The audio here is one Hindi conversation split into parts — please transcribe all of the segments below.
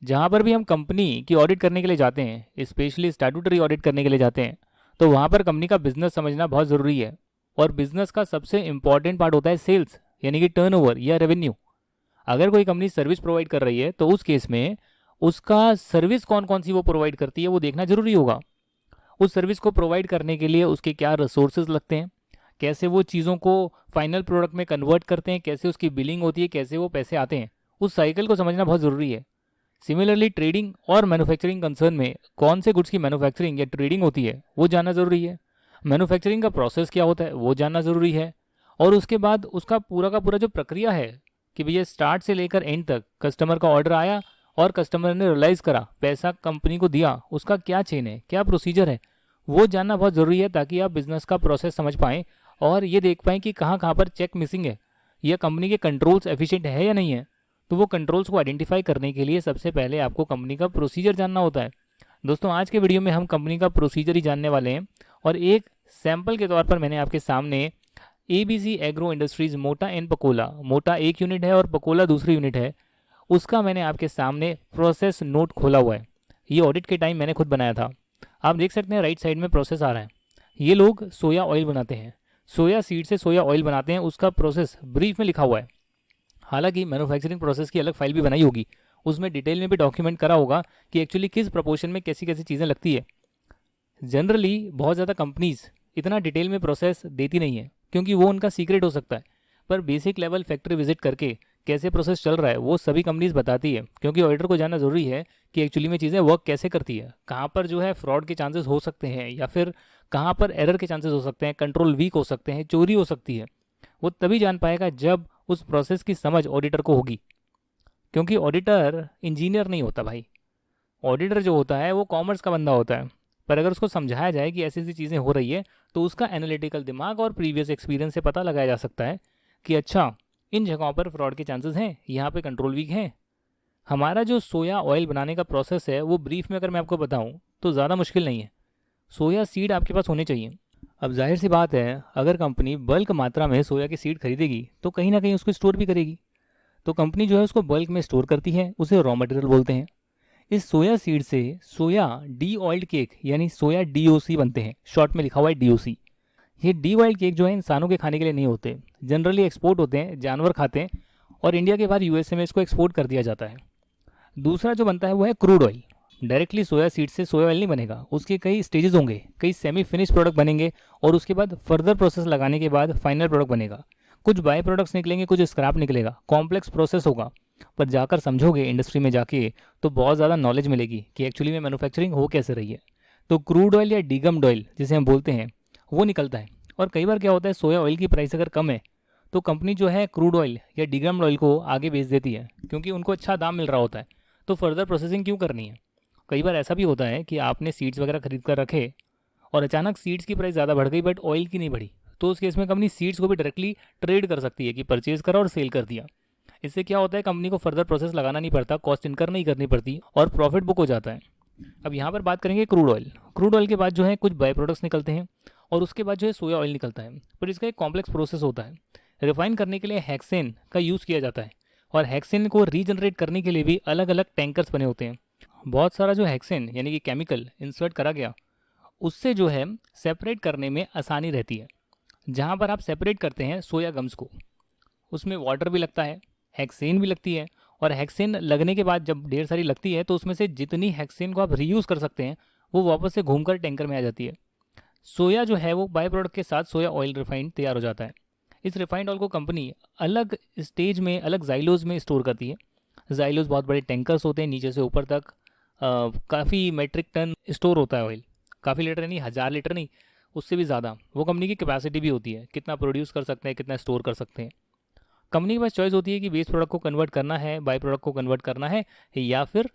जहाँ पर भी हम कंपनी की ऑडिट करने के लिए जाते हैं, स्पेशली स्टैट्यूटरी ऑडिट करने के लिए जाते हैं, तो वहाँ पर कंपनी का बिजनेस समझना बहुत ज़रूरी है। और बिजनेस का सबसे इंपॉर्टेंट पार्ट होता है सेल्स, यानी कि टर्नओवर या रेवेन्यू। अगर कोई कंपनी सर्विस प्रोवाइड कर रही है तो उस केस में उसका सर्विस कौन कौन सी वो प्रोवाइड करती है वो देखना जरूरी होगा। उस सर्विस को प्रोवाइड करने के लिए उसके क्या रिसोर्सेज लगते हैं, कैसे वो चीज़ों को फाइनल प्रोडक्ट में कन्वर्ट करते हैं, कैसे उसकी बिलिंग होती है, कैसे वो पैसे आते हैं, उस साइकिल को समझना बहुत ज़रूरी है। सिमिलरली ट्रेडिंग और मैन्युफैक्चरिंग कंसर्न में कौन से गुड्स की मैन्युफैक्चरिंग या ट्रेडिंग होती है वो जानना ज़रूरी है। मैन्युफैक्चरिंग का प्रोसेस क्या होता है वो जानना ज़रूरी है। और उसके बाद उसका पूरा का पूरा जो प्रक्रिया है कि भैया स्टार्ट से लेकर एंड तक कस्टमर का ऑर्डर आया और कस्टमर ने रियलाइज़ करा, पैसा कंपनी को दिया, उसका क्या चेन है, क्या प्रोसीजर है, वो जानना बहुत ज़रूरी है, ताकि आप बिज़नेस का प्रोसेस समझ पाएँ और ये देख पाएँ कि कहाँ कहाँ पर चेक मिसिंग है या कंपनी के कंट्रोल्स एफिशिएंट है या नहीं है। तो वो कंट्रोल्स को आइडेंटिफाई करने के लिए सबसे पहले आपको कंपनी का प्रोसीजर जानना होता है। दोस्तों, आज के वीडियो में हम कंपनी का प्रोसीजर ही जानने वाले हैं और एक सैंपल के तौर पर मैंने आपके सामने ABC एग्रो इंडस्ट्रीज मोटा एंड पकोला, मोटा एक यूनिट है और पकोला दूसरी यूनिट है, उसका मैंने आपके सामने प्रोसेस नोट खोला हुआ है। ये ऑडिट के टाइम मैंने खुद बनाया था। आप देख सकते हैं राइट साइड में प्रोसेस आ रहा है। ये लोग सोया ऑयल बनाते हैं, सोया सीड से सोया ऑयल बनाते हैं, उसका प्रोसेस ब्रीफ में लिखा हुआ है। हालांकि मैन्युफैक्चरिंग प्रोसेस की अलग फाइल भी बनाई होगी, उसमें डिटेल में भी डॉक्यूमेंट करा होगा कि एक्चुअली किस प्रपोर्शन में कैसी कैसी चीज़ें लगती है। जनरली बहुत ज़्यादा कंपनीज इतना डिटेल में प्रोसेस देती नहीं है क्योंकि वो उनका सीक्रेट हो सकता है, पर बेसिक लेवल फैक्ट्री विजिट करके कैसे प्रोसेस चल रहा है वो सभी कंपनीज बताती है, क्योंकि ऑडिटर को जानना ज़रूरी है कि एक्चुअली में चीज़ें वर्क कैसे करती है, कहाँ पर जो है फ्रॉड के चांसेस हो सकते हैं या फिर कहाँ पर एरर के चांसेस हो सकते हैं, कंट्रोल वीक हो सकते हैं, चोरी हो सकती है। वो तभी जान पाएगा जब उस प्रोसेस की समझ ऑडिटर को होगी, क्योंकि ऑडिटर इंजीनियर नहीं होता भाई। ऑडिटर जो होता है वो कॉमर्स का बंदा होता है, पर अगर उसको समझाया जाए कि ऐसी ऐसी चीज़ें हो रही है तो उसका एनालिटिकल दिमाग और प्रीवियस एक्सपीरियंस से पता लगाया जा सकता है कि अच्छा, इन जगहों पर फ्रॉड के चांसेस हैं, यहाँ पे कंट्रोल वीक है। हमारा जो सोया ऑयल बनाने का प्रोसेस है वो ब्रीफ में अगर मैं आपको बताऊँ तो ज़्यादा मुश्किल नहीं है। सोया सीड आपके पास होने चाहिए। अब जाहिर सी बात है, अगर कंपनी बल्क मात्रा में सोया की सीड खरीदेगी तो कहीं ना कहीं उसको स्टोर भी करेगी। तो कंपनी जो है उसको बल्क में स्टोर करती है, उसे रॉ मटेरियल बोलते हैं। इस सोया सीड से सोया डी ऑयल्ड केक यानी सोया DOC बनते हैं, शॉर्ट में लिखा हुआ है DOC। ये डी ऑयल्ड केक जो है इंसानों के खाने के लिए नहीं होते, जनरली एक्सपोर्ट होते हैं, जानवर खाते हैं और इंडिया के बाहर USA में इसको एक्सपोर्ट कर दिया जाता है। दूसरा जो बनता है वो है क्रूड ऑयल। डायरेक्टली सोया सीड से सोया ऑयल नहीं बनेगा, उसके कई स्टेजेस होंगे, कई सेमी फिनिश प्रोडक्ट बनेंगे और उसके बाद फर्दर प्रोसेस लगाने के बाद फाइनल प्रोडक्ट बनेगा। कुछ बाय प्रोडक्ट्स निकलेंगे, कुछ स्क्रैप निकलेगा, कॉम्प्लेक्स प्रोसेस होगा। पर जाकर समझोगे इंडस्ट्री में जाके तो बहुत ज़्यादा नॉलेज मिलेगी कि एक्चुअली में मैन्युफैक्चरिंग हो कैसे रही है। तो क्रूड ऑयल या डीगम्ड ऑयल जिसे हम बोलते हैं वो निकलता है। और कई बार क्या होता है, सोया ऑयल की प्राइस अगर कम है तो कंपनी जो है क्रूड ऑयल या डीगम्ड ऑयल को आगे बेच देती है, क्योंकि उनको अच्छा दाम मिल रहा होता है। तो फर्दर प्रोसेसिंग क्यों करनी है। कई बार ऐसा भी होता है कि आपने सीड्स वगैरह खरीद कर रखे और अचानक सीड्स की प्राइस ज़्यादा बढ़ गई बट ऑयल की नहीं बढ़ी, तो उस केस में कंपनी सीड्स को भी डायरेक्टली ट्रेड कर सकती है कि परचेज करा और सेल कर दिया। इससे क्या होता है, कंपनी को फर्दर प्रोसेस लगाना नहीं पड़ता, कॉस्ट इनकर नहीं करनी पड़ती और प्रॉफिट बुक हो जाता है। अब यहाँ पर बात करेंगे क्रूड ऑयल। क्रूड ऑयल के बाद जो है कुछ बाय प्रोडक्ट्स निकलते हैं और उसके बाद जो है सोया ऑयल निकलता है, पर इसका एक कॉम्प्लेक्स प्रोसेस होता है। रिफाइन करने के लिए हेक्सेन का यूज़ किया जाता है और हेक्सेन को रीजनरेट करने के लिए भी अलग अलग टैंकर्स बने होते हैं। बहुत सारा जो हेक्सेन यानी कि केमिकल इंसर्ट करा गया, उससे जो है सेपरेट करने में आसानी रहती है। जहाँ पर आप सेपरेट करते हैं सोया गम्स को, उसमें वाटर भी लगता है, हेक्सेन भी लगती है, और हेक्सेन लगने के बाद जब ढेर सारी लगती है तो उसमें से जितनी हेक्सेन को आप रीयूज़ कर सकते हैं वो वापस से घूमकर टैंकर में आ जाती है। सोया जो है वो बाय प्रोडक्ट के साथ सोया ऑयल रिफाइंड तैयार हो जाता है। इस रिफाइंड ऑयल को कंपनी अलग स्टेज में, अलग जाइलोज में स्टोर करती है। जाइलोज बहुत बड़े टैंकर्स होते हैं, नीचे से ऊपर तक काफ़ी मेट्रिक टन स्टोर होता है ऑयल। काफ़ी लीटर नहीं, 1000 लीटर नहीं, उससे भी ज़्यादा वो कंपनी की कैपेसिटी भी होती है, कितना प्रोड्यूस कर सकते हैं, कितना स्टोर कर सकते हैं। कंपनी के पास चॉइस होती है कि बेस प्रोडक्ट को कन्वर्ट करना है, बाय प्रोडक्ट को कन्वर्ट करना है, या फिर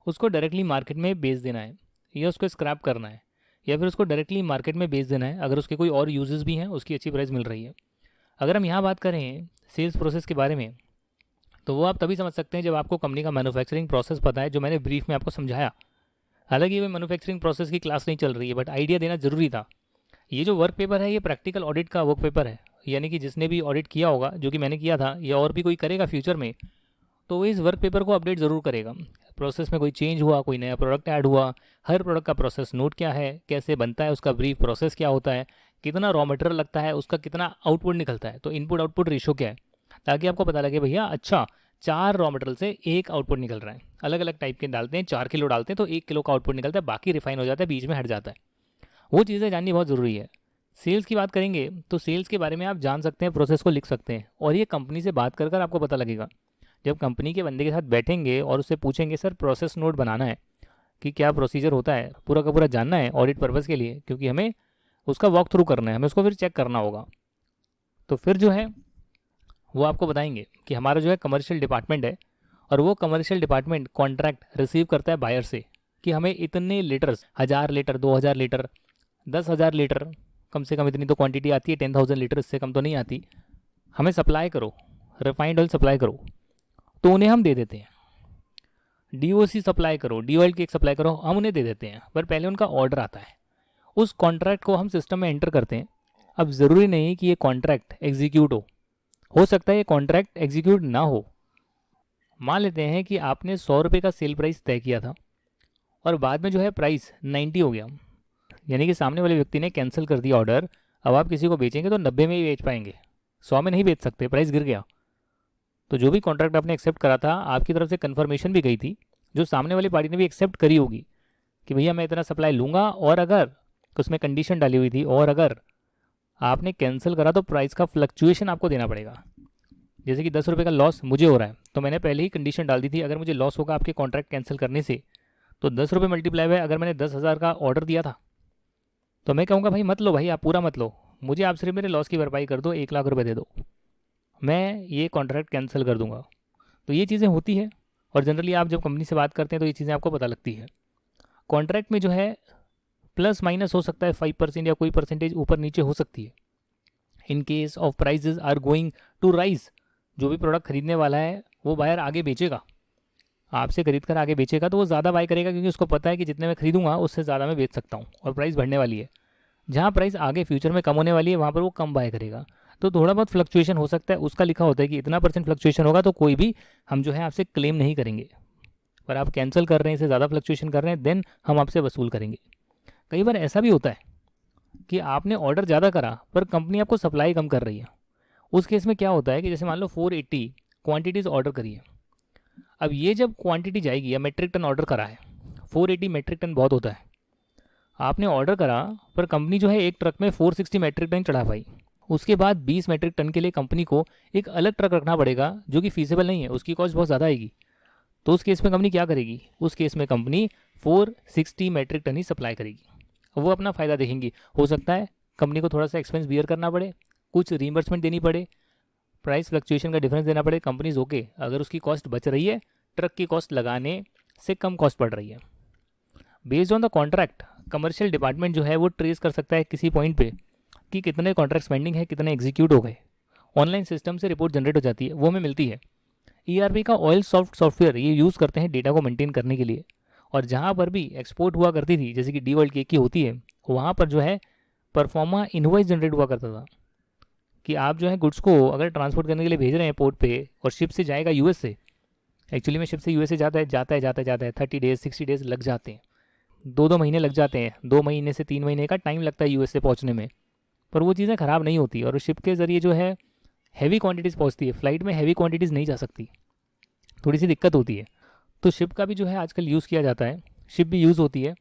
उसको डायरेक्टली मार्केट में बेच देना है, या उसको स्क्रैप करना है, या फिर उसको डायरेक्टली मार्केट में बेच देना है। अगर उसके कोई और यूजेस भी हैं, उसकी अच्छी प्राइस मिल रही है। अगर हम यहाँ बात करें सेल्स प्रोसेस के बारे में, तो वो आप तभी समझ सकते हैं जब आपको कंपनी का मैन्युफैक्चरिंग प्रोसेस पता है, जो मैंने ब्रीफ में आपको समझाया। हालांकि ये मैन्युफैक्चरिंग प्रोसेस की क्लास नहीं चल रही है, बट आइडिया देना ज़रूरी था। ये जो वर्क पेपर है ये प्रैक्टिकल ऑडिट का वर्क पेपर है, यानी कि जिसने भी ऑडिट किया होगा, जो कि मैंने किया था, या और भी कोई करेगा फ्यूचर में, तो वो इस वर्क पेपर को अपडेट ज़रूर करेगा। प्रोसेस में कोई चेंज हुआ, कोई नया प्रोडक्ट ऐड हुआ, हर प्रोडक्ट का प्रोसेस नोट क्या है, कैसे बनता है, उसका ब्रीफ प्रोसेस क्या होता है, कितना रॉ मटेरियल लगता है, उसका कितना आउटपुट निकलता है, तो इनपुट आउटपुट रेशो क्या है, ताकि आपको पता लगे भैया अच्छा 4 रॉ मटेरियल से 1 आउटपुट निकल रहा है। अलग अलग टाइप के डालते हैं, 4 किलो डालते हैं तो 1 किलो का आउटपुट निकलता है, बाकी रिफाइन हो जाता है, बीच में हट जाता है। वो चीज़ें जाननी बहुत ज़रूरी है। सेल्स की बात करेंगे तो सेल्स के बारे में आप जान सकते हैं, प्रोसेस को लिख सकते हैं, और ये कंपनी से बात कर आपको पता लगेगा। जब कंपनी के बंदे के साथ बैठेंगे और उससे पूछेंगे सर प्रोसेस नोट बनाना है कि क्या प्रोसीजर होता है, पूरा का पूरा जानना है ऑडिट पर्पज़ के लिए, क्योंकि हमें उसका वॉक थ्रू करना है, हमें उसको फिर चेक करना होगा। तो फिर जो है वो आपको बताएंगे कि हमारा जो है कमर्शियल डिपार्टमेंट है, और वो कमर्शियल डिपार्टमेंट कॉन्ट्रैक्ट रिसीव करता है बायर से कि हमें इतने लीटर्स, 1000 लीटर, 2000 लीटर, 10,000 लीटर, कम से कम इतनी तो क्वांटिटी आती है, 10,000 लीटर, इससे कम तो नहीं आती, हमें सप्लाई करो, रिफाइंड ऑयल सप्लाई करो। तो उन्हें हम दे देते हैं। DOC सप्लाई करो, डी ऑयल केक सप्लाई करो, हम उन्हें दे देते हैं, पर पहले उनका ऑर्डर आता है। उस कॉन्ट्रैक्ट को हम सिस्टम में एंटर करते हैं। अब ज़रूरी नहीं कि ये कॉन्ट्रैक्ट एग्जीक्यूट हो सकता है ये कॉन्ट्रैक्ट एग्जीक्यूट ना हो। मान लेते हैं कि आपने 100 रुपये का सेल प्राइस तय किया था और बाद में जो है प्राइस 90 हो गया, यानी कि सामने वाले व्यक्ति ने कैंसिल कर दिया ऑर्डर। अब आप किसी को बेचेंगे तो 90 में ही बेच पाएंगे, 100 में नहीं बेच सकते, प्राइस गिर गया। तो जो भी कॉन्ट्रैक्ट आपने एक्सेप्ट करा था, आपकी तरफ से कन्फर्मेशन भी गई थी, जो सामने वाली पार्टी ने भी एक्सेप्ट करी होगी कि भैया मैं इतना सप्लाई लूँगा, और अगर उसमें कंडीशन डाली हुई थी, और अगर आपने कैंसिल करा तो प्राइस का फ्लक्चुएशन आपको देना पड़ेगा। जैसे कि 10 रुपये का लॉस मुझे हो रहा है, तो मैंने पहले ही कंडीशन डाल दी थी, अगर मुझे लॉस होगा आपके कॉन्ट्रैक्ट कैंसिल करने से तो 10 रुपये मल्टीप्लाई हुए, अगर मैंने 10,000 का ऑर्डर दिया था तो मैं कहूँगा भाई मत लो, भाई आप पूरा मत लो, मुझे आप सिर्फ मेरे लॉस की भरपाई कर दो, 1 लाख रुपये दे दो, मैं ये कॉन्ट्रैक्ट कैंसिल कर दूंगा। तो ये चीज़ें होती है, और जनरली आप जब कंपनी से बात करते हैं तो ये चीज़ें आपको पता लगती है। कॉन्ट्रैक्ट में जो है प्लस माइनस हो सकता है, 5% या कोई परसेंटेज ऊपर नीचे हो सकती है। In case of prices are going to rise, जो भी प्रोडक्ट खरीदने वाला है वो बायर आगे बेचेगा, आपसे खरीद कर आगे बेचेगा, तो वो ज़्यादा बाय करेगा, क्योंकि उसको पता है कि जितने मैं खरीदूंगा उससे ज़्यादा मैं बेच सकता हूँ, और प्राइस बढ़ने वाली है। जहाँ प्राइस आगे फ्यूचर में कम होने वाली है वहाँ पर वो कम बाय करेगा। तो थोड़ा बहुत फ्लक्चुएशन हो सकता है, उसका लिखा होता है कि इतना % फ्लक्चुएशन होगा, तो कोई भी हम जो है आपसे क्लेम नहीं करेंगे, पर आप कैंसिल कर रहे हैं, इससे ज़्यादा फ्लक्चुएशन कर रहे हैं, देन हम आपसे वसूल करेंगे। कई बार ऐसा भी होता है कि आपने ऑर्डर ज़्यादा करा पर कंपनी आपको सप्लाई कम कर रही है। उस केस में क्या होता है कि जैसे मान लो 480 क्वांटिटीज़ ऑर्डर करी है, अब ये जब क्वांटिटी जाएगी, या मेट्रिक टन ऑर्डर करा है, 480 मेट्रिक टन बहुत होता है, आपने ऑर्डर करा पर कंपनी जो है एक ट्रक में 460 मेट्रिक टन चढ़ा पाई, उसके बाद 20 मेट्रिक टन के लिए कंपनी को एक अलग ट्रक रखना पड़ेगा, जो कि फीसिबल नहीं है, उसकी कॉस्ट बहुत ज़्यादा आएगी। तो उस केस में कंपनी क्या करेगी, उस केस में कंपनी 460 मेट्रिक टन ही सप्लाई करेगी, वो अपना फ़ायदा देखेंगी। हो सकता है कंपनी को थोड़ा सा एक्सपेंस बियर करना पड़े, कुछ रीइंबर्समेंट देनी पड़े, प्राइस फ्लक्चुएशन का डिफरेंस देना पड़े, कंपनीज ओके, अगर उसकी कॉस्ट बच रही है, ट्रक की कॉस्ट लगाने से कम कॉस्ट पड़ रही है। Based on the contract commercial department जो है वो ट्रेस कर सकता है किसी पॉइंट पे कि कितने कॉन्ट्रैक्ट्स पेंडिंग है, कितने एग्जीक्यूट हो गए। ऑनलाइन सिस्टम से रिपोर्ट जनरेट हो जाती है, वो हमें मिलती है। ERP का ऑयल सॉफ्टवेयर ये यूज़ करते हैं डेटा को मेंटेन करने के लिए, और जहाँ पर भी एक्सपोर्ट हुआ करती थी, जैसे कि डी ऑयल केक की होती है, वहाँ पर जो है परफॉर्मा इनवॉइस जनरेट हुआ करता था कि आप जो है गुड्स को अगर ट्रांसपोर्ट करने के लिए भेज रहे हैं पोर्ट पे, और शिप से जाएगा US से, एक्चुअली में शिप से US से जाता है 30 डेज 60 डेज लग जाते हैं, 2 महीने लग जाते हैं, 2 महीने से 3 महीने का टाइम लगता है US से पहुंचने में, पर वो चीज़ें ख़राब नहीं होती, और शिप के ज़रिए जो है हैवी क्वांटिटीज़ पहुंचती है। फ्लाइट में हैवी क्वांटिटीज़ नहीं जा सकती, थोड़ी सी दिक्कत होती है। तो शिप का भी जो है आजकल यूज़ किया जाता है, शिप भी यूज़ होती है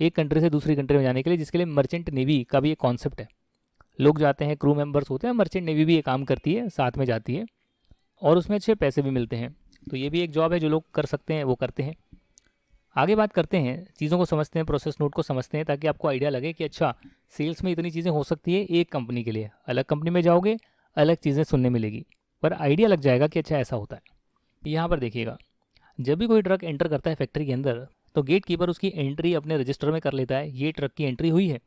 एक कंट्री से दूसरी कंट्री में जाने के लिए, जिसके लिए मर्चेंट नेवी का भी एक कॉन्सेप्ट है। लोग जाते हैं, क्रू मेंबर्स होते हैं, मर्चेंट नेवी भी ये काम करती है, साथ में जाती है, और उसमें अच्छे पैसे भी मिलते हैं। तो ये भी एक जॉब है जो लोग कर सकते हैं, वो करते हैं। आगे बात करते हैं, चीज़ों को समझते हैं, प्रोसेस नोट को समझते हैं, ताकि आपको आइडिया लगे कि अच्छा सेल्स में इतनी चीज़ें हो सकती है एक कंपनी के लिए। अलग कंपनी में जाओगे अलग चीज़ें सुनने मिलेगी, पर आइडिया लग जाएगा कि अच्छा ऐसा होता है। यहाँ पर देखिएगा, जब भी कोई ट्रक एंटर करता है फैक्ट्री के अंदर, तो गेट कीपर उसकी एंट्री अपने रजिस्टर में कर लेता है, ये ट्रक की एंट्री हुई है,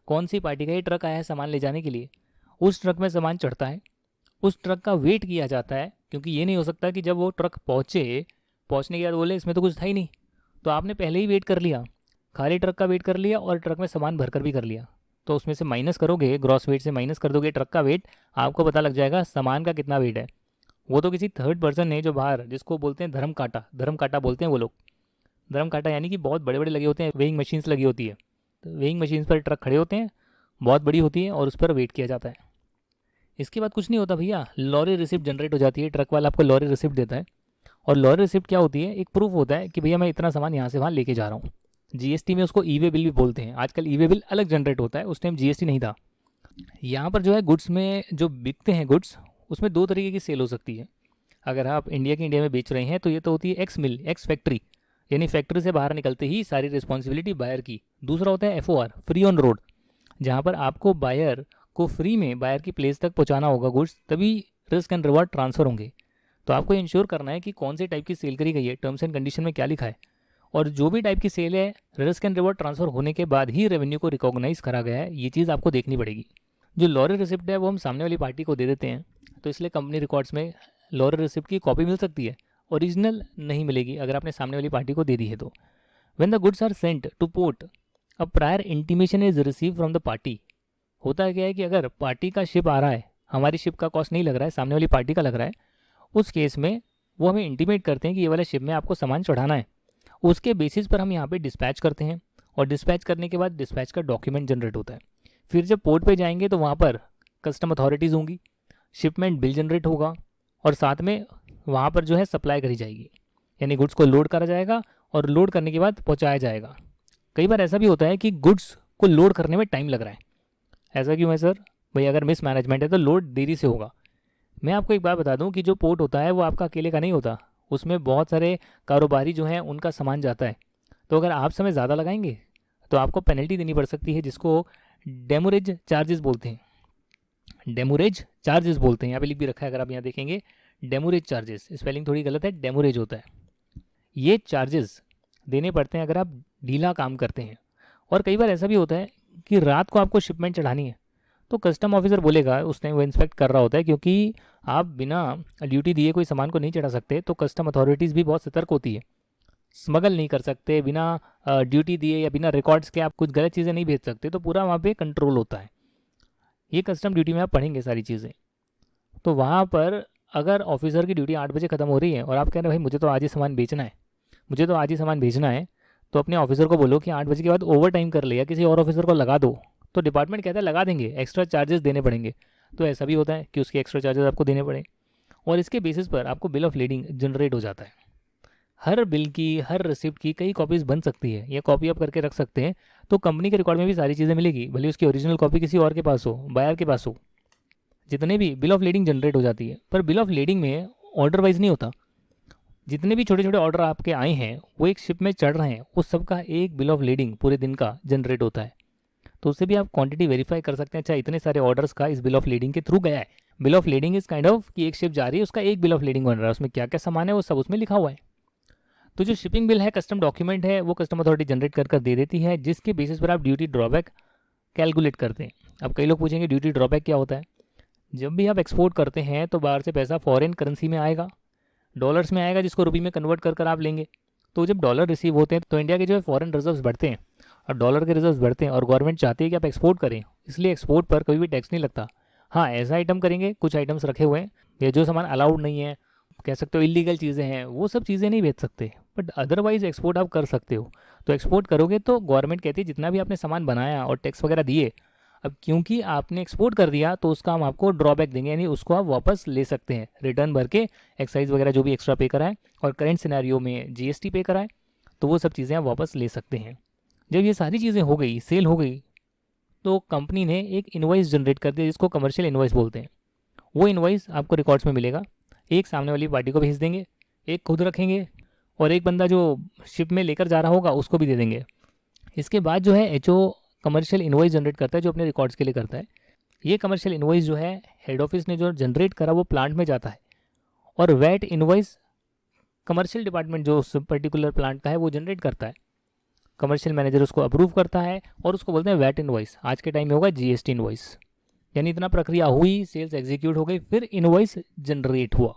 कौन सी पार्टी का ये ट्रक आया है सामान ले जाने के लिए। उस ट्रक में सामान चढ़ता है, उस ट्रक का वेट किया जाता है, क्योंकि ये नहीं हो सकता कि जब वो ट्रक पहुँचने के बाद बोले इसमें तो कुछ था ही नहीं, तो आपने पहले ही वेट कर लिया, खाली ट्रक का वेट कर लिया और ट्रक में सामान भरकर भी कर लिया। तो उसमें से माइनस करोगे, ग्रॉस वेट से माइनस कर दोगे ट्रक का वेट, आपको पता लग जाएगा सामान का कितना वेट है। वो तो किसी थर्ड पर्सन ने जो बाहर, जिसको बोलते हैं धर्म काटा बोलते हैं वो लोग। धर्म काटा यानी कि बहुत बड़े बड़े लगे होते हैं, वेइंग मशीन्स लगी होती है, तो वेइंग मशीन्स पर ट्रक खड़े होते हैं, बहुत बड़ी होती है और उस पर वेट किया जाता है। इसके बाद कुछ नहीं होता भैया, लॉरी रिसिप्ट जनरेट हो जाती है, ट्रक वाला आपको लॉरी रिसिप्ट देता है। और लॉरी रिसिप्ट क्या होती है, एक प्रूफ होता है कि भैया मैं इतना सामान यहाँ से वहाँ लेके जा रहा हूँ। जीएसटी में उसको ई वे बिल भी बोलते हैं। आजकल ई वे बिल अलग जनरेट होता है, उस टाइम जीएसटी नहीं था। यहाँ पर जो है गुड्स में जो बिकते हैं गुड्स, उसमें दो तरीके की सेल हो सकती है। अगर आप इंडिया के इंडिया में बेच रहे हैं तो ये तो होती है एक्स मिल, एक्स फैक्ट्री, यानी फैक्ट्री से बाहर निकलते ही सारी रिस्पॉन्सिबिलिटी बायर की। दूसरा होता है एफओआर, फ्री ऑन रोड, जहाँ पर आपको बायर को फ्री में बायर की प्लेस तक पहुँचाना होगा गुड्स, तभी रिस्क एंड रिवॉर्ड ट्रांसफ़र होंगे। तो आपको इंश्योर करना है कि कौन से टाइप की सेल करी गई है, टर्म्स एंड कंडीशन में क्या लिखा है, और जो भी टाइप की सेल है रिस्क एंड रिवॉर्ड ट्रांसफ़र होने के बाद ही रेवेन्यू को रिकॉग्नाइज करा गया है, ये चीज़ आपको देखनी पड़ेगी। जो लॉरी रिसिप्ट है वो हम सामने वाली पार्टी को दे देते हैं, तो इसलिए कंपनी रिकॉर्ड्स में लॉरी रिसिप्ट की कॉपी मिल सकती है, ओरिजिनल नहीं मिलेगी अगर आपने सामने वाली पार्टी को दे दी है तो। When the goods are sent to port, a prior intimation is receive from the party. होता क्या है कि अगर पार्टी का शिप आ रहा है, हमारी शिप का कॉस्ट नहीं लग रहा है, सामने वाली पार्टी का लग रहा है, उस केस में वो हमें इंटीमेट करते हैं कि ये वाला शिप में आपको सामान चढ़ाना है। उसके बेसिस पर हम यहाँ पे डिस्पैच करते हैं, और डिस्पैच करने के बाद डिस्पैच का डॉक्यूमेंट जनरेट होता है। फिर जब पोर्ट पे जाएंगे तो वहाँ पर कस्टम अथॉरिटीज़ होंगी, शिपमेंट बिल जनरेट होगा, और साथ में वहाँ पर जो है सप्लाई करी जाएगी, यानी गुड्स को लोड करा जाएगा और लोड करने के बाद पहुँचाया जाएगा। कई बार ऐसा भी होता है कि गुड्स को लोड करने में टाइम लग रहा है। ऐसा क्यों है सर? भाई अगर मिस मैनेजमेंट है तो लोड देरी से होगा। मैं आपको एक बात बता दूं कि जो पोर्ट होता है वो आपका अकेले का नहीं होता, उसमें बहुत सारे कारोबारी जो हैं उनका सामान जाता है। तो अगर आप समय ज़्यादा लगाएंगे तो आपको पेनल्टी देनी पड़ सकती है, जिसको डेमोरेज चार्जेस बोलते हैं। डेमोरेज चार्जेस बोलते हैं, यहाँ पे लिख भी रखा है, अगर आप यहाँ देखेंगे डेमोरेज चार्जेस, स्पेलिंग थोड़ी गलत है, डेमोरेज होता है। ये चार्जेस देने पड़ते हैं अगर आप ड्ढीला काम करते हैं। और कई बार ऐसा भी होता है कि रात को आपको शिपमेंट चढ़ानी है, तो कस्टम ऑफिसर बोलेगा, उस टाइम वो इंस्पेक्ट कर रहा होता है, क्योंकि आप बिना ड्यूटी दिए कोई सामान को नहीं चढ़ा सकते, तो कस्टम अथॉरिटीज़ भी बहुत सतर्क होती है। स्मगल नहीं कर सकते बिना ड्यूटी दिए या बिना रिकॉर्ड्स के, आप कुछ गलत चीज़ें नहीं भेज सकते, तो पूरा वहाँ पे कंट्रोल होता है। ये कस्टम ड्यूटी में आप पढ़ेंगे सारी चीज़ें। तो वहाँ पर अगर ऑफिसर की ड्यूटी 8 बजे ख़त्म हो रही है और आप कह रहे हैं भाई मुझे तो आज ही सामान बेचना है, मुझे तो आज ही सामान भेजना है, तो अपने ऑफिसर को बोलो कि 8 बजे के बाद ओवर टाइम कर ले या किसी और ऑफिसर को लगा दो। तो डिपार्टमेंट कहता है लगा देंगे, एक्स्ट्रा चार्जेस देने पड़ेंगे। तो ऐसा भी होता है कि उसके एक्स्ट्रा चार्जेस आपको देने पड़े, और इसके बेसिस पर आपको बिल ऑफ लीडिंग जनरेट हो जाता है। हर बिल की, हर रिसिप्ट की कई कॉपीज़ बन सकती है, ये कॉपी आप करके रख सकते हैं, तो कंपनी के रिकॉर्ड में भी सारी चीज़ें मिलेगी, भले उसकी ओरिजिनल कॉपी किसी और के पास हो, बायर के पास हो। जितने भी बिल ऑफ लीडिंग जनरेट हो जाती है, पर बिल ऑफ लीडिंग में ऑर्डर वाइज नहीं होता। जितने भी छोटे छोटे ऑर्डर आपके आए हैं वो एक शिप में चढ़ रहे हैं, उस सब का एक बिल ऑफ लीडिंग पूरे दिन का जनरेट होता है। तो उससे भी आप क्वांटिटी वेरीफाई कर सकते हैं, अच्छा इतने सारे ऑर्डर्स का इस बिल ऑफ लीडिंग के थ्रू गया है। Bill of leading is kind of कि एक शिप जा रही है, उसका एक बिल ऑफ लीडिंग बन रहा है, उसमें क्या क्या सामान है वो सब उसमें लिखा हुआ है। तो जो शिपिंग बिल है, कस्टम डॉक्यूमेंट है, वो कस्टम अथॉरिटी जनरेट कर दे देती है, जिसके बेसिस पर आप ड्यूटी ड्रॉबैक कैलकुलेट करते हैं। अब कई लोग पूछेंगे ड्यूटी ड्रॉबैक क्या होता है? जब भी आप एक्सपोर्ट करते हैं तो बाहर से पैसा फॉरेन करेंसी में आएगा, डॉलर्स में आएगा, जिसको रुपये में कन्वर्ट कर आप लेंगे। तो जब डॉलर रिसीव होते हैं तो इंडिया के जो है फॉरेन रिजर्व्स बढ़ते हैं, और डॉलर के रिजर्व्स बढ़ते हैं, और गवर्नमेंट चाहती है कि आप एक्सपोर्ट करें, इसलिए एक्सपोर्ट पर कोई भी टैक्स नहीं लगता। हाँ, ऐसा आइटम करेंगे, कुछ आइटम्स रखे हुए हैं, या जो सामान अलाउड नहीं है, कह सकते हो इलीगल चीज़ें हैं, वो सब चीज़ें नहीं बेच सकते, बट अदरवाइज एक्सपोर्ट आप कर सकते हो। तो एक्सपोर्ट करोगे तो गवर्नमेंट कहती है जितना भी आपने सामान बनाया और टैक्स वगैरह दिए, अब क्योंकि आपने एक्सपोर्ट कर दिया तो उसका हम आपको ड्रॉबैक देंगे, यानी उसको आप वापस ले सकते हैं, रिटर्न भर के एक्साइज वगैरह जो भी एक्स्ट्रा पे कराएं, और करेंट सिनेरियो में जीएसटी पे कराएं, तो वो सब चीज़ें आप वापस ले सकते हैं। जब ये सारी चीज़ें हो गई, सेल हो गई, तो कंपनी ने एक इनवॉइस जनरेट कर दिया, जिसको कमर्शियल इनवॉइस बोलते हैं। वो इनवॉइस आपको रिकॉर्ड्स में मिलेगा, एक सामने वाली पार्टी को भेज देंगे, एक खुद रखेंगे, और एक बंदा जो शिप में लेकर जा रहा होगा उसको भी दे देंगे। इसके बाद जो है एचओ कमर्शियल इनवॉइस जनरेट करता है, जो अपने रिकॉर्ड्स के लिए करता है। ये कमर्शियल इनवॉइस जो है हेड ऑफिस ने जो जनरेट करा वो प्लांट में जाता है, और वैट इनवॉइस कमर्शियल डिपार्टमेंट जो उस पर्टिकुलर प्लांट का है वो जनरेट करता है। कमर्शियल मैनेजर उसको अप्रूव करता है और उसको बोलते हैं वैट इनवॉइस। आज के टाइम में होगा जीएसटी इनवॉइस। यानी इतना प्रक्रिया हुई, सेल्स एग्जीक्यूट हो गई, फिर इनवॉइस जनरेट हुआ।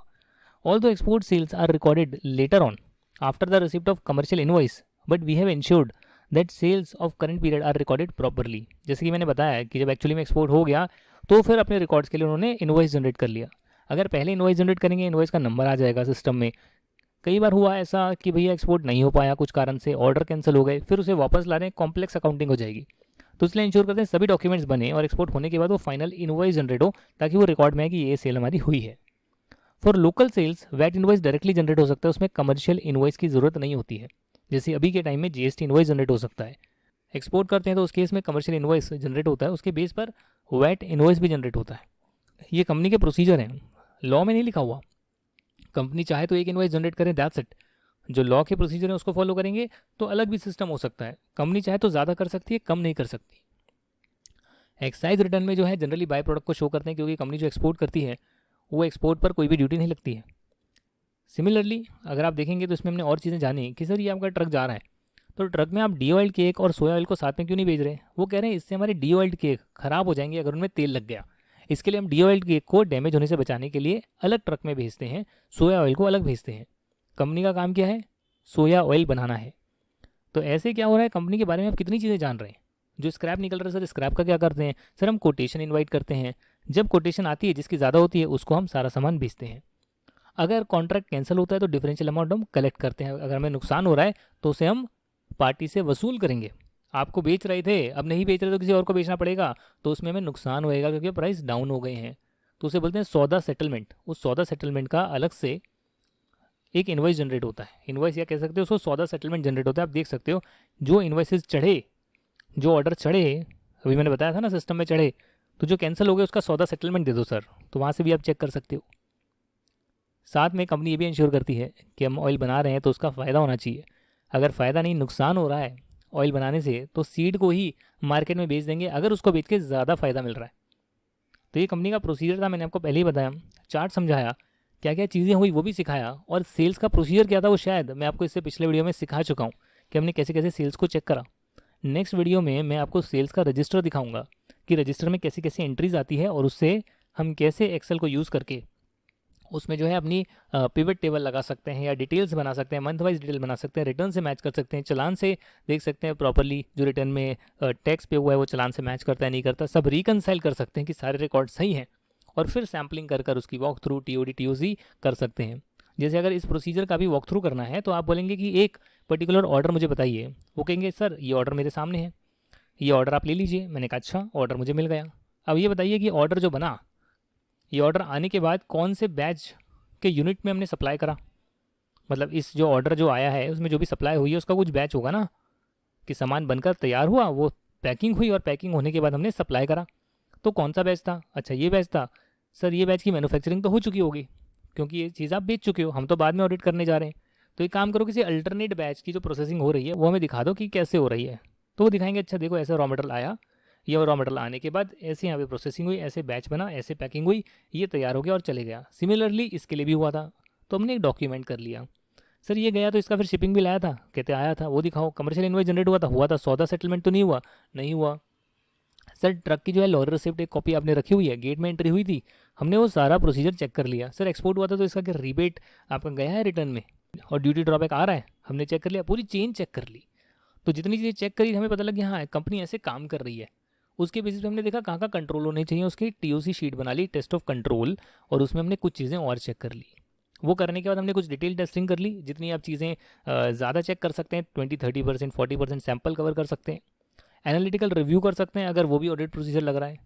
Although export sales are recorded later on after the receipt of commercial invoice, but we have ensured that sales of current period are recorded properly। जैसे कि मैंने बताया कि जब एक्चुअली में एक्सपोर्ट हो गया तो फिर अपने रिकॉर्ड्स के लिए उन्होंने इनवॉइस जनरेट कर लिया। अगर पहले इन्वॉइस जनरेट करेंगे, इन्वॉइस का नंबर आ जाएगा सिस्टम में। कई बार हुआ ऐसा कि भैया एक्सपोर्ट नहीं हो पाया कुछ कारण से, ऑर्डर कैंसिल हो गए, फिर उसे वापस ला रहे हैं, कॉम्प्लेक्स अकाउंटिंग हो जाएगी। तो इसलिए इंश्योर करते हैं सभी डॉक्यूमेंट्स बने और एक्सपोर्ट होने के बाद वो फाइनल इन्वॉइस जनरेट हो, ताकि वो रिकॉर्ड में है कि ये सेल हमारी हुई है। For local sales VAT invoice directly generate हो सकता है, उसमें कमर्शियल इन्वॉइस की ज़रूरत नहीं होती है। जैसे अभी के टाइम में जीएसटी इन्वॉइस जनरेट हो सकता है। एक्सपोर्ट करते हैं तो उस केस में कमर्शियल इन्वॉइस जनरेट होता है, उसके बेस पर वैट इन्वॉइस भी जनरेट होता है। ये कंपनी के प्रोसीजर हैं, लॉ में नहीं लिखा हुआ। कंपनी चाहे तो एक इन्वॉइस जनरेट करें, दैट्स इट। जो लॉ के प्रोसीजर है उसको फॉलो करेंगे तो अलग भी सिस्टम हो सकता है। कंपनी चाहे तो ज़्यादा कर सकती है, कम नहीं कर सकती। एक्साइज रिटर्न में जो है जनरली बाय प्रोडक्ट को शो करते हैं, क्योंकि कंपनी जो एक्सपोर्ट करती है वो एक्सपोर्ट पर कोई भी ड्यूटी नहीं लगती है। सिमिलरली अगर आप देखेंगे तो इसमें हमने और चीज़ें जानी कि सर ये आपका ट्रक जा रहा है, तो ट्रक में आप डी ऑइल्ड केक और सोया ऑयल को साथ में क्यों नहीं भेज रहे? वो कह रहे हैं इससे हमारे डी ऑइल्ड केक ख़राब हो जाएंगे अगर उनमें तेल लग गया। इसके लिए हम डी ऑइल्ड केक को डैमेज होने से बचाने के लिए अलग ट्रक में भेजते हैं, सोया ऑयल को अलग भेजते हैं। कंपनी का काम क्या है? सोया ऑयल बनाना है। तो ऐसे क्या हो रहा है, कंपनी के बारे में आप कितनी चीज़ें जान रहे हैं। जो स्क्रैप निकल रहा है, सर स्क्रैप का क्या करते हैं? सर हम कोटेशन इन्वाइट करते हैं, जब कोटेशन आती है जिसकी ज़्यादा होती है उसको हम सारा सामान भेजते हैं। अगर कॉन्ट्रैक्ट कैंसिल होता है तो डिफरेंशियल अमाउंट हम कलेक्ट करते हैं। अगर हमें नुकसान हो रहा है तो उसे हम पार्टी से वसूल करेंगे। आपको बेच रहे थे, अब नहीं बेच रहे तो किसी और को बेचना पड़ेगा, तो उसमें हमें नुकसान होएगा क्योंकि प्राइस डाउन हो गए हैं। तो उसे बोलते हैं सौदा सेटलमेंट। उस सौदा सेटलमेंट का अलग से एक इन्वॉइस जनरेट होता है। इन्वॉइस या कह सकते हो उसको सौदा सेटलमेंट जनरेट होता है। आप देख सकते हो जो इन्वॉइसेस चढ़े, जो ऑर्डर चढ़े, अभी मैंने बताया था ना सिस्टम में चढ़े, तो जो कैंसिल हो गया उसका सौदा सेटलमेंट दे दो सर, तो वहाँ से भी आप चेक कर सकते हो। साथ में कंपनी ये भी इंश्योर करती है कि हम ऑयल बना रहे हैं तो उसका फ़ायदा होना चाहिए। अगर फ़ायदा नहीं, नुकसान हो रहा है ऑयल बनाने से, तो सीड को ही मार्केट में बेच देंगे अगर उसको बेच के ज़्यादा फ़ायदा मिल रहा है। तो ये कंपनी का प्रोसीजर था, मैंने आपको पहले ही बताया, चार्ट समझाया, क्या क्या चीज़ें हुई वो भी सिखाया, और सेल्स का प्रोसीजर क्या था वो शायद मैं आपको इससे पिछले वीडियो में सिखा चुका हूँ कि हमने कैसे कैसे सेल्स को चेक करा। नेक्स्ट वीडियो में मैं आपको सेल्स का रजिस्टर दिखाऊंगा कि रजिस्टर में कैसी कैसी एंट्रीज आती है और उससे हम कैसे एक्सेल को यूज़ करके उसमें जो है अपनी पिवट टेबल लगा सकते हैं या डिटेल्स बना सकते हैं, मंथ वाइज डिटेल बना सकते हैं, रिटर्न से मैच कर सकते हैं, चलान से देख सकते हैं प्रॉपरली जो रिटर्न में टैक्स पे हुआ है वो चलान से मैच करता है नहीं करता, सब रिकनसाइल कर सकते हैं कि सारे रिकॉर्ड सही हैं, और फिर सैम्पलिंग कर कर उसकी वॉक थ्रू टीओडी टीओसी कर सकते हैं। जैसे अगर इस प्रोसीजर का भी वॉक थ्रू करना है तो आप बोलेंगे कि एक पर्टिकुलर ऑर्डर मुझे बताइए, वो कहेंगे सर ये ऑर्डर मेरे सामने है, ये ऑर्डर आप ले लीजिए। मैंने कहा अच्छा, ऑर्डर मुझे मिल गया। अब ये बताइए कि ऑर्डर जो बना, ये ऑर्डर आने के बाद कौन से बैच के यूनिट में हमने सप्लाई करा। मतलब इस जो ऑर्डर जो आया है उसमें जो भी सप्लाई हुई है उसका कुछ बैच होगा ना, कि सामान बनकर तैयार हुआ, वो पैकिंग हुई और पैकिंग होने के बाद हमने सप्लाई करा। तो कौन सा बैच था? अच्छा ये बैच था। सर ये बैच की मैन्युफैक्चरिंग तो हो चुकी होगी क्योंकि ये चीज़ आप बेच चुके हो, हम तो बाद में ऑडिट करने जा रहे हैं। तो एक काम करो, किसी अल्टरनेट बैच की जो प्रोसेसिंग हो रही है वो हमें दिखा दो कि कैसे हो रही है। तो वो दिखाएंगे अच्छा देखो ऐसा रॉ मटेरियल आया, ये रॉ मटेरियल आने के बाद ऐसे यहाँ पे प्रोसेसिंग हुई, ऐसे बैच बना, ऐसे पैकिंग हुई, ये तैयार हो गया और चले गया। सिमिलरली इसके लिए भी हुआ था, तो हमने एक डॉक्यूमेंट कर लिया। सर ये गया तो इसका फिर शिपिंग बिल आया था, कहते आया था, वो दिखाओ। कमर्शियल इन्वॉइस जनरेट हुआ था, सौदा सेटलमेंट तो नहीं हुआ, नहीं हुआ। सर ट्रक की जो है लॉरी रिसिप्ट एक कॉपी आपने रखी हुई है, गेट में एंट्री हुई थी, हमने वो सारा प्रोसीजर चेक कर लिया। सर एक्सपोर्ट हुआ था तो इसका क्या रिबेट आपका गया है रिटर्न में, और ड्यूटी ड्रॉबैक आ रहा है, हमने चेक कर लिया, पूरी चेन चेक कर ली। तो जितनी चीज़ें चेक करी हमें पता लग गया हाँ कंपनी ऐसे काम कर रही है। उसके बेसिस पे हमने देखा कहाँ कहाँ कंट्रोल होने चाहिए, उसकी टीओसी शीट बना ली, टेस्ट ऑफ कंट्रोल, और उसमें हमने कुछ चीज़ें और चेक कर ली। वो करने के बाद हमने कुछ डिटेल टेस्टिंग कर ली, जितनी आप चीज़ें ज़्यादा चेक कर सकते हैं, 20-30% 40% सैंपल कवर कर सकते हैं। एनालिटिकल रिव्यू कर सकते हैं अगर वो भी ऑडिट प्रोसीजर लग रहा है।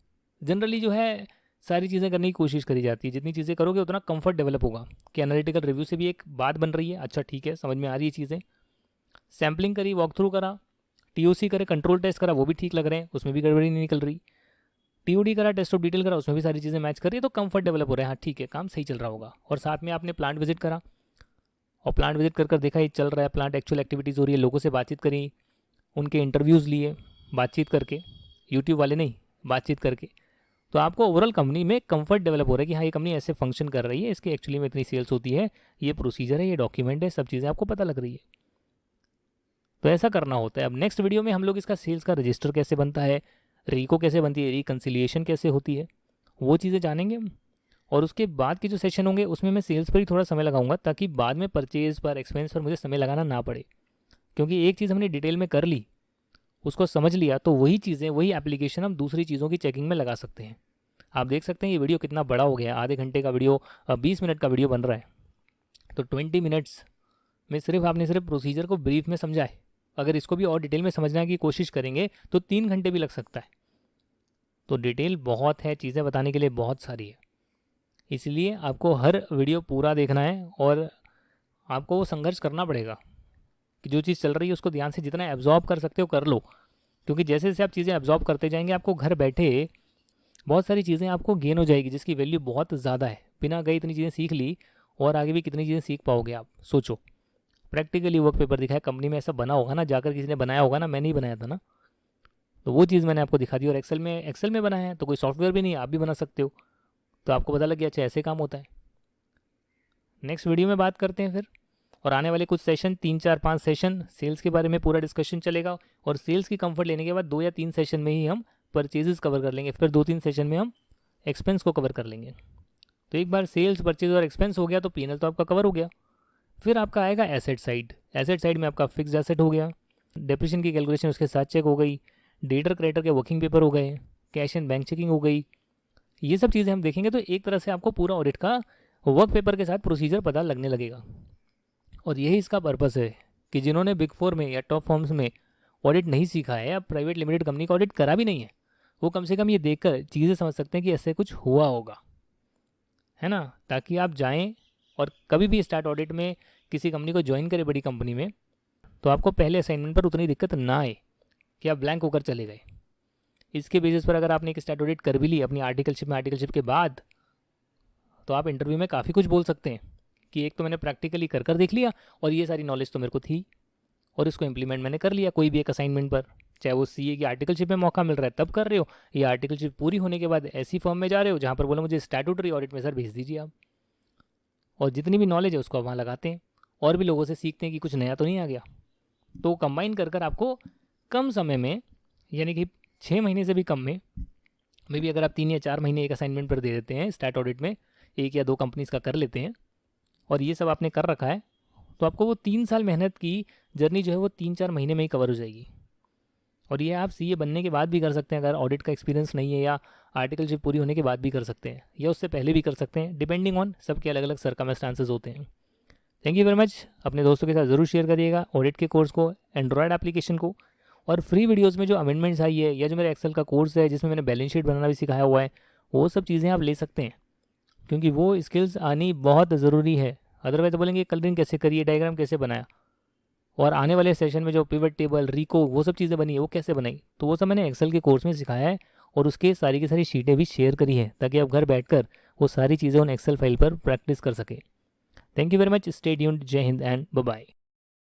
जनरली जो है सारी चीज़ें करने की कोशिश करी जाती है, जितनी चीज़ें करोगे उतना कंफर्ट डेवलप होगा कि एनालिटिकल रिव्यू से भी एक बात बन रही है, अच्छा ठीक है समझ में आ रही है चीज़ें। सैम्पलिंग करी, वॉक थ्रू करा, टीओसी करे, कंट्रोल टेस्ट करा, वो भी ठीक लग रहे हैं, उसमें भी गड़बड़ी नहीं निकल रही। टीओडी करा, टेस्ट ऑफ डिटेल करा, उसमें भी सारी चीज़ें मैच कर रही है, तो कंफर्ट डेवलप हो रहा है, हाँ ठीक है काम सही चल रहा होगा। और साथ में आपने प्लांट विजिट करा, और प्लांट विजिट कर देखा ये चल रहा है, प्लांट एक्चुअल एक्टिविटीज़ हो रही है, लोगों से बातचीत करी, उनके इंटरव्यूज़ लिए बातचीत करके, यूट्यूब वाले नहीं, बातचीत करके। तो आपको ओवरऑल कंपनी में कंफर्ट डेवलप हो रहा है कि हाँ ये कंपनी ऐसे फंक्शन कर रही है, इसकी एक्चुअली में इतनी सेल्स होती है, ये प्रोसीजर है, ये डॉक्यूमेंट है, सब चीज़ें आपको पता लग रही है। तो ऐसा करना होता है। अब नेक्स्ट वीडियो में हम लोग इसका सेल्स का रजिस्टर कैसे बनता है, रीको कैसे बनती है, रिकन्सिलिएशन कैसे होती है, वो चीज़ें जानेंगे। और उसके बाद के जो सेशन होंगे उसमें मैं सेल्स पर ही थोड़ा समय लगाऊंगा, ताकि बाद में परचेज पर, एक्सपेंस पर मुझे समय लगाना ना पड़े। क्योंकि एक चीज़ हमने डिटेल में कर ली, उसको समझ लिया, तो वही चीज़ें, वही एप्लीकेशन हम दूसरी चीज़ों की चेकिंग में लगा सकते हैं। आप देख सकते हैं ये वीडियो कितना बड़ा हो गया, आधे घंटे का वीडियो 20 मिनट का वीडियो बन रहा है। तो 20 मिनट्स में सिर्फ आपने सिर्फ प्रोसीजर को ब्रीफ में समझा है। अगर इसको भी और डिटेल में समझने की कोशिश करेंगे तो 3 घंटे भी लग सकता है। तो डिटेल बहुत है, चीज़ें बताने के लिए बहुत सारी है, इसलिए आपको हर वीडियो पूरा देखना है और आपको वो संघर्ष करना पड़ेगा कि जो चीज़ चल रही है उसको ध्यान से जितना एब्जॉर्ब कर सकते हो कर लो, क्योंकि जैसे जैसे आप चीज़ें एब्जॉर्ब करते जाएंगे आपको घर बैठे बहुत सारी चीज़ें आपको गेन हो जाएगी जिसकी वैल्यू बहुत ज़्यादा है। बिना गए इतनी चीज़ें सीख ली और आगे भी कितनी चीज़ें सीख पाओगे आप, सोचो। प्रैक्टिकली वर्क पेपर दिखाया, कंपनी में ऐसा बना होगा ना, जाकर किसी ने बनाया होगा ना, मैंने ही बनाया था ना, तो वो चीज़ मैंने आपको दिखा दी। और एक्सेल में बनाया है तो कोई सॉफ्टवेयर भी नहीं है, आप भी बना सकते हो। तो आपको पता लग गया अच्छा ऐसे काम होता है। नेक्स्ट वीडियो में बात करते हैं फिर, और आने वाले कुछ सेशन 3 4 5 सेशन सेल्स के बारे में पूरा डिस्कशन चलेगा। और सेल्स की कंफर्ट लेने के बाद 2 या 3 सेशन में ही हम परचेजेस कवर कर लेंगे, फिर 2-3 सेशन में हम एक्सपेंस को कवर कर लेंगे। तो एक बार सेल्स, परचेज और एक्सपेंस हो गया तो पीएनएल तो आपका कवर हो गया। फिर आपका आएगा एसेट साइड। एसेट साइड में आपका फिक्स्ड एसेट हो गया, डेप्रिसिएशन की कैलकुलेशन उसके साथ चेक हो गई, डेटर क्रेडिटर के वर्किंग पेपर हो गए, कैश एंड बैंक चेकिंग हो गई। ये सब चीज़ें हम देखेंगे तो एक तरह से आपको पूरा ऑडिट का वर्क पेपर के साथ प्रोसीजर पता लगने लगेगा। और यही इसका पर्पस है कि जिन्होंने बिग 4 में या टॉप फर्म्स में ऑडिट नहीं सीखा है या प्राइवेट लिमिटेड कंपनी का ऑडिट करा भी नहीं है, वो कम से कम ये देखकर चीज़ें समझ सकते हैं कि ऐसे कुछ हुआ होगा, है ना, ताकि आप जाएं और कभी भी स्टार्ट ऑडिट में किसी कंपनी को ज्वाइन करें बड़ी कंपनी में, तो आपको पहले असाइनमेंट पर उतनी दिक्कत ना आए कि आप ब्लैंक होकर चले गए। इसके बेसिस पर अगर आपने एक स्टार्ट ऑडिट कर भी ली अपनी आर्टिकलशिप के बाद, तो आप इंटरव्यू में काफ़ी कुछ बोल सकते हैं कि एक तो मैंने प्रैक्टिकली कर देख लिया और ये सारी नॉलेज तो मेरे को थी और इसको इम्प्लीमेंट मैंने कर लिया कोई भी एक असाइनमेंट पर, चाहे वो सीए की आर्टिकलशिप में मौका मिल रहा है तब कर रहे हो, या आर्टिकलशिप पूरी होने के बाद ऐसी फर्म में जा रहे हो जहाँ पर बोलो मुझे स्टैट्यूटरी ऑडिट में सर भेज दीजिए आप, और जितनी भी नॉलेज है उसको आप वहाँ लगाते हैं और भी लोगों से सीखते हैं कि कुछ नया तो नहीं आ गया। तो कंबाइन कर आपको कम समय में, यानी कि 6 महीने से भी कम में, मे भी अगर आप 3 या 4 महीने एक असाइनमेंट पर दे देते हैं स्टार्ट ऑडिट में, 1 या 2 कंपनीज़ का कर लेते हैं और ये सब आपने कर रखा है, तो आपको वो 3 साल मेहनत की जर्नी जो है वो 3-4 महीने में ही कवर हो जाएगी। और ये आप सीए बनने के बाद भी कर सकते हैं अगर ऑडिट का एक्सपीरियंस नहीं है, या आर्टिकलशिप पूरी होने के बाद भी कर सकते हैं, या उससे पहले भी कर सकते हैं, डिपेंडिंग ऑन सबके अलग अलग सर्कमस्टांसेस होते हैं। Thank you very much. अपने दोस्तों के साथ ज़रूर शेयर करिएगा ऑडिट के कोर्स को, एंड्रॉयड एप्लीकेशन को, और फ्री वीडियोज़ में जो अमेंडमेंट्स आई है या जो मेरा एक्सेल का कोर्स है जिसमें मैंने बैलेंस शीट बनाना भी सिखाया हुआ है, वो सब चीज़ें आप ले सकते हैं, क्योंकि वो स्किल्स आनी बहुत ज़रूरी है। अदरवाइज बोलेंगे कलरिंग कैसे करिए, डायग्राम कैसे बनाया, और आने वाले सेशन में जो पिवट टेबल, रिको, वो सब चीज़ें बनी है वो कैसे बनाई, तो वो सब मैंने एक्सेल के कोर्स में सिखाया है और उसके सारी की सारी शीटें भी शेयर करी है ताकि आप घर बैठकर वो सारी चीज़ें उन एक्सेल फाइल पर प्रैक्टिस कर सकें। Thank you very much. Stay tuned. जय हिंद एंड बाय बाय।